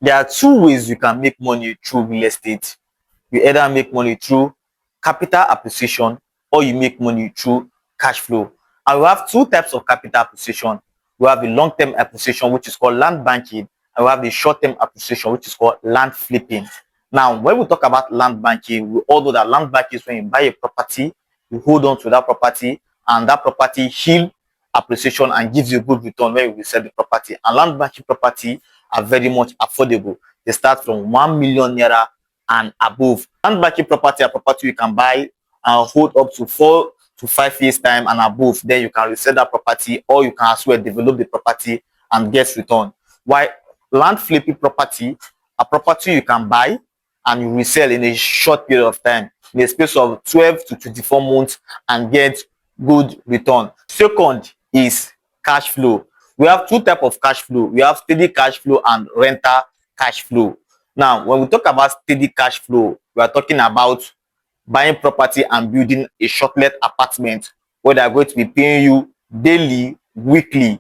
There are two ways you can make money through real estate. You either make money through capital appreciation or you make money through cash flow. And we have two types of capital appreciation. We have the long-term appreciation, which is called land banking, and we have the short-term appreciation, which is called land flipping. Now, when we talk about land banking, we all know that land banking is when you buy a property, you hold on to that property, and that property yield appreciation and gives you a good return when you sell the property. And land banking property are very much affordable. They start from 1 million naira and above. Land banking property are property you can buy and hold up to 4 to 5 years time and above. Then you can resell that property, or you can as well develop the property and get return. While land flipping property, a property you can buy and you resell in a short period of time, in a space of 12 to 24 months, and get good return. Second is cash flow. We have two types of cash flow. We have steady cash flow and rental cash flow. Now, when we talk about steady cash flow, we are talking about buying property and building a short-let apartment where they are going to be paying you daily, weekly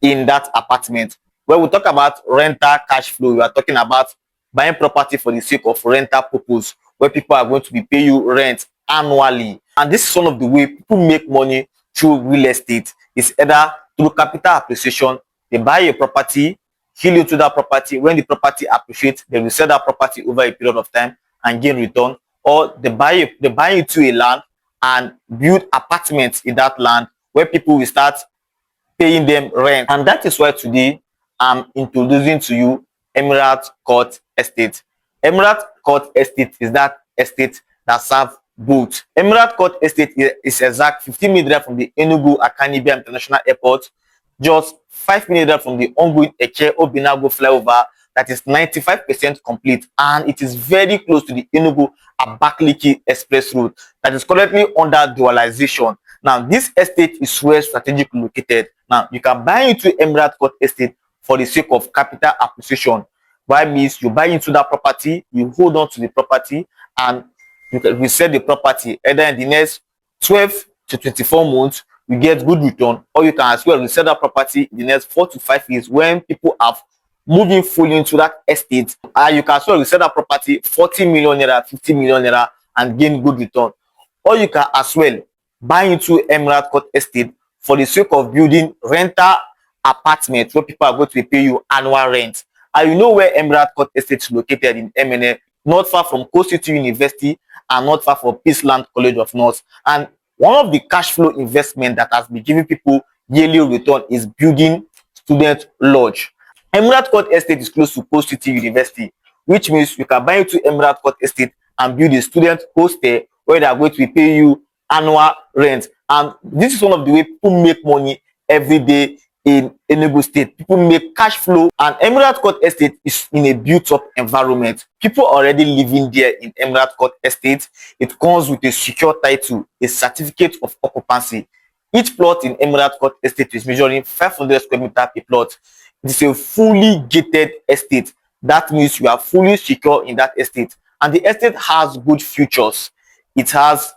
in that apartment. When we talk about rental cash flow, we are talking about buying property for the sake of rental purpose, where people are going to be paying you rent annually. And this is one of the way people make money through real estate. It's either through capital appreciation. They buy a property, heal into that property. When the property appreciates, they will sell that property over a period of time and gain return. Or they buy into a land and build apartments in that land where people will start paying them rent. And that is why today I'm introducing to you Emirate Court Estate. Emirate Court Estate is that estate that serves both. Emirate Court Estate is exact 15 minutes drive from the Enugu International Airport, just 5 minutes drive from the ongoing Eke Obinagu Flyover that is 95% complete, and it is very close to the Enugu Abakaliki Express route that is currently under dualization. Now, this estate is well strategically located. Now, you can buy into Emirate Court Estate for the sake of capital appreciation. Why means you buy into that property, you hold on to the property, and you can resell the property either in the next 12 to 24 months, you get good return, or you can as well resell that property in the next 4 to 5 years when people have moving fully into that estate. And you can as well resell that property 40 million naira, 50 million naira, and gain good return. Or you can as well buy into Emirate Court Estate for the sake of building rental apartments where people are going to pay you annual rent. And you know where Emirate Court Estate is located in Emene, not far from Coast City University and not far from Peaceland College of North. And one of the cash flow investment that has been giving people yearly return is building student lodge. Emirate Court Estate is close to Coast City University, which means you can buy into Emirate Court Estate and build a student hostel where they are going to be paying you annual rent. And this is one of the way people make money every day in Enugu State. People make cash flow, and Emirate Court Estate is in a built-up environment. People are already living there in Emirate Court Estate. It comes with a secure title, a certificate of occupancy. Each plot in Emirate Court Estate is measuring 500 square meters per plot. It is a fully gated estate. That means you are fully secure in that estate. And the estate has good features. It has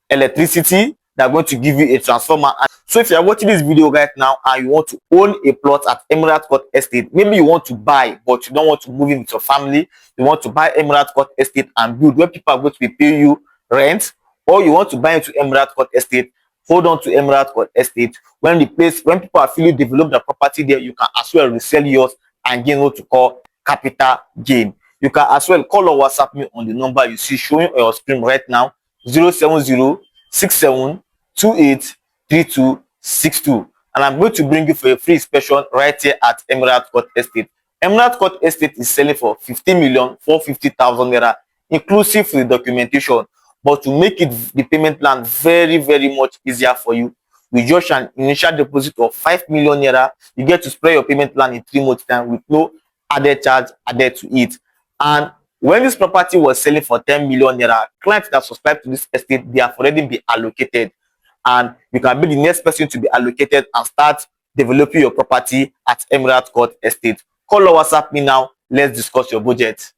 electricity. They're going to give you a transformer. So if you are watching this video right now and you want to own a plot at Emirate Court Estate, maybe you want to buy but you don't want to move in with your family, you want to buy Emirate Court Estate and build where people are going to be paying you rent, or you want to buy into Emirate Court Estate, hold on to Emirate Court Estate. When people are fully developed the property there, you can as well resell yours and gain what to call capital gain. You can as well call or WhatsApp me on the number you see showing on your screen right now, 070-6728-3262, and I'm going to bring you for a free inspection right here at Emirate Court Estate. Emirate Court Estate is selling for 15,450,000 naira, inclusive for the documentation. But to make it the payment plan very, very much easier for you, with just an initial deposit of 5 million naira, you get to spread your payment plan in 3 months time with no added charge added to it. And when this property was selling for 10 million naira, clients that subscribe to this estate, they have already been allocated, and you can be the next person to be allocated and start developing your property at Emirate Court Estate. Call or WhatsApp me now. Let's discuss your budget.